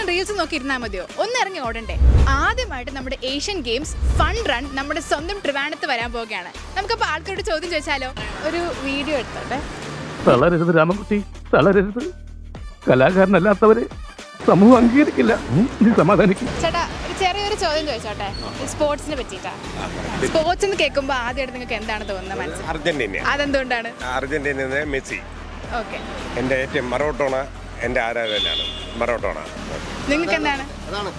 ഇൻസ്റ്റയിലും reels നോക്കി ഇരുന്നാൽ മതിയോ? ഒന്ന് ഇറങ്ങി ഓടണ്ടേ? ആദ്യമായിട്ട് നമ്മുടെ ഏഷ്യൻ ഗെയിംസ് ഫൺ റൺ നമ്മുടെ സ്വന്തം ട്രിവാൻഡ്രത്ത് വരാൻ പോവുകയാണ്. നമുക്കപ്പോൾ ആൾക്കാരോട് ചോദ്യം ചോദിച്ചാലോ? ഒരു വീഡിയോ എടുത്തോട്ടെ. തളരരുത് രാമൻകുട്ടി, തളരരുത്. കലാകാരനല്ലാത്തവരെ സമൂഹം അംഗീകരിക്കില്ല. നീ സമാധാനിക്കും. ചേട്ടാ, ഒരു ചെറിയൊരു ചോദ്യം ചോദിച്ചോട്ടെ, സ്പോർട്സിനെ പറ്റിയിട്ടാ. സ്പോർട്സ് എന്ന് കേൾക്കുമ്പോൾ ആദ്യമായിട്ട് നിങ്ങൾക്ക് എന്താണ് തോന്നുന്നത് മനസ്സിൽ? അർജന്റീന. അതെന്തുകൊണ്ടാണ്? Argentina Messi. ഓക്കെ. എൻ്റെ ഏറ്റവും മറോട്ടോണ എൻ്റെ ആരാധനയാണ് മറോട്ടോണ. നിങ്ങൾക്ക് എന്താണ്? അതാണ്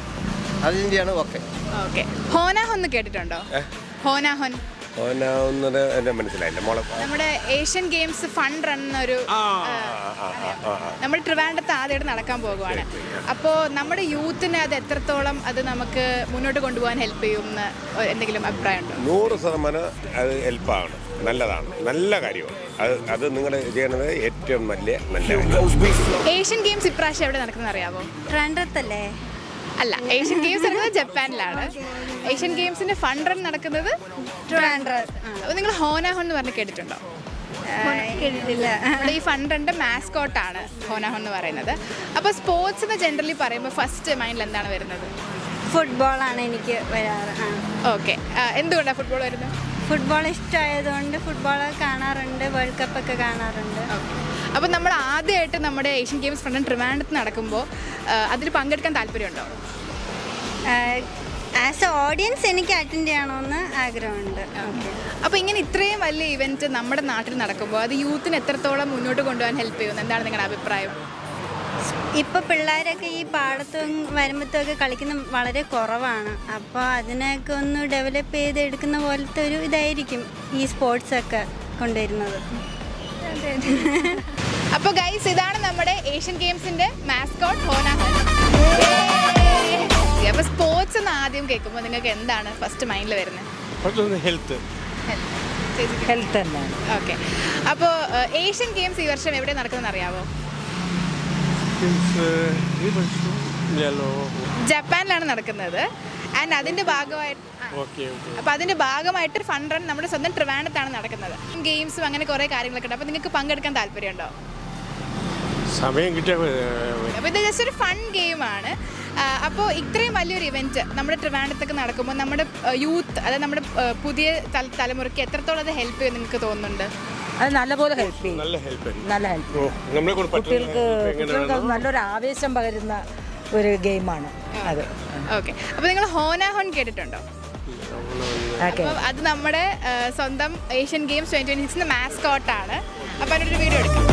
അർജന്റീനയാണ്. Okay okay. ഹോനാഹൊൻ എന്ന് കേട്ടിട്ടുണ്ടോ? ഹോനാഹൊൻ എൻ്റെ മനസ്സിലായില്ല മോളെ. നമ്മുടെ ഏഷ്യൻ ഗെയിംസ് ഫൺ റൺ എന്നൊരു നമ്മൾ ട്രിവാൻഡ്രത്ത് ആദ്യമായിട്ട് നടക്കാൻ പോകുവാണ്. അപ്പോൾ നമ്മുടെ യൂത്തിനെ അത് എത്രത്തോളം അത് നമുക്ക് മുന്നോട്ട് കൊണ്ടുപോകാൻ ഹെൽപ്പ് ചെയ്യും എന്ന് എന്തെങ്കിലും അഭിപ്രായം ഉണ്ടോ? 100% അത് ഹെൽപ്പാണ്, നല്ലതാണ്, നല്ല കാര്യമാണ്. അത് നിങ്ങൾ ചെയ്യണത് ഏറ്റവും നല്ല കാര്യം. ഏഷ്യൻ ഗെയിംസ് ഇപ്രാവശ്യം എവിടെ നടക്കുന്നത് അറിയാമോ? ട്രിവാൻഡ്രത്തല്ലേ? അല്ല, ഏഷ്യൻ ഗെയിംസ് നടക്കുന്നത് ജപ്പാനിലാണ്. ഏഷ്യൻ ഗെയിംസിന്റെ ഫൺ റൺ നടക്കുന്നത് ട്രിവാൻഡ്രത്ത്. അപ്പോൾ നിങ്ങൾ ഹോനാഹോൺ എന്ന് പറഞ്ഞ് കേട്ടിട്ടുണ്ടോ? കേട്ടിട്ടില്ല. നമ്മുടെ ഈ ഫൺ റണ്ണിന്റെ മാസ്കോട്ടാണ് ഹോനാഹോൺ എന്ന് പറയുന്നത്. അപ്പോൾ സ്പോർട്സ് എന്ന് ജനറലി പറയുമ്പോൾ ഫസ്റ്റ് മൈൻഡിൽ എന്താണ് വരുന്നത്? ഫുട്ബോളാണ് എനിക്ക് വരാറ്. ഓക്കെ. എന്തുകൊണ്ടാണ് ഫുട്ബോൾ വരുന്നത്? ഫുട്ബോൾ ഇഷ്ടമായതുകൊണ്ട് ഫുട്ബോൾ കാണാറുണ്ട്, വേൾഡ് കപ്പൊക്കെ കാണാറുണ്ട്. അപ്പോൾ നമ്മൾ ആദ്യമായിട്ട് നമ്മുടെ ഏഷ്യൻ ഗെയിംസ് ഫണ്ട് ട്രിവാൻഡ്രത്ത് നടക്കുമ്പോൾ അതിൽ പങ്കെടുക്കാൻ താല്പര്യമുണ്ടോ? ആസ് എ ഓഡിയൻസ് എനിക്ക് അറ്റൻഡ് ചെയ്യണമെന്ന് ആഗ്രഹമുണ്ട്. അപ്പോൾ ഇങ്ങനെ ഇത്രയും വലിയ ഇവൻറ്റ് നമ്മുടെ നാട്ടിൽ നടക്കുമ്പോൾ അത് യൂത്തിന് എത്രത്തോളം മുന്നോട്ട് കൊണ്ടുപോകാൻ ഹെൽപ്പ് ചെയ്യുന്നു? എന്താണ് നിങ്ങളുടെ അഭിപ്രായം? ഇപ്പോൾ പിള്ളേരൊക്കെ ഈ പാടത്തും വരുമ്പത്തൊക്കെ കളിക്കുന്ന വളരെ കുറവാണ്. അപ്പോൾ അതിനൊക്കെ ഒന്ന് ഡെവലപ്പ് ചെയ്തെടുക്കുന്ന പോലത്തെ ഒരു ഇതായിരിക്കും ഈ സ്പോർട്സൊക്കെ കൊണ്ടുവരുന്നത്. അപ്പോൾ ഗൈസ്, ഇതാണ് നമ്മുടെ ഏഷ്യൻ ഗെയിംസിന്റെ മാസ്കോട്ട് ഹോനാഹോൺ. അപ്പോൾ സ്പോർട്സ് എന്ന് ആദ്യം കേൾക്കുമ്പോൾ നിങ്ങൾക്ക് എന്താണ് ഫസ്റ്റ് മൈൻഡിൽ വരുന്നത്? ഹെൽത്ത്. ഹെൽത്ത് തന്നെയാണ്. ഓക്കെ. അപ്പോൾ ഏഷ്യൻ ഗെയിംസ് ഈ വർഷം എവിടെ നടക്കുന്നതെന്ന് അറിയാമോ? ജപ്പാനിലാണ് നടക്കുന്നത്. ആൻഡ് അതിൻ്റെ ഭാഗമായിട്ട് അപ്പോൾ അതിൻ്റെ ഭാഗമായിട്ട് ഫൺ റൺ നമ്മുടെ സ്വന്തം ട്രിവാൻഡ്രത്താണ് നടക്കുന്നത്. ഗെയിംസും അങ്ങനെ കുറേ കാര്യങ്ങളൊക്കെ ഉണ്ട്. അപ്പോൾ നിങ്ങൾക്ക് പങ്കെടുക്കാൻ താല്പര്യമുണ്ടോ? സമയം കിട്ടിയ. അപ്പോൾ ഇത് ജസ്റ്റ് ഒരു ഫൺ ഗെയിമാണ്. അപ്പോൾ ഇത്രയും വലിയൊരു ഇവൻറ്റ് നമ്മുടെ ട്രിവാൻഡ്രത്തൊക്കെ നടക്കുമ്പോൾ നമ്മുടെ യൂത്ത്, അതായത് നമ്മുടെ പുതിയ തലമുറയ്ക്ക് എത്രത്തോളം അത് ഹെൽപ്പ് ചെയ്യും നിങ്ങൾക്ക് തോന്നുന്നുണ്ട്? അത് നല്ലപോലെ ഹെൽപ്പ് ചെയ്യും. നല്ല ഹെൽപ്പ്. കുട്ടികൾക്ക് നല്ലൊരു ആവേശം പകരുന്ന ഒരു ഗെയിമാണ് അത്. ഓക്കെ. അപ്പോൾ നിങ്ങൾ ഹോനാഹോൺ കേട്ടിട്ടുണ്ടോ? അപ്പോൾ അത് നമ്മുടെ സ്വന്തം ഏഷ്യൻ ഗെയിംസ് 2026 മാസ്കോട്ടാണ്. അപ്പോൾ അതിനൊരു വീഡിയോ എടുക്കാം.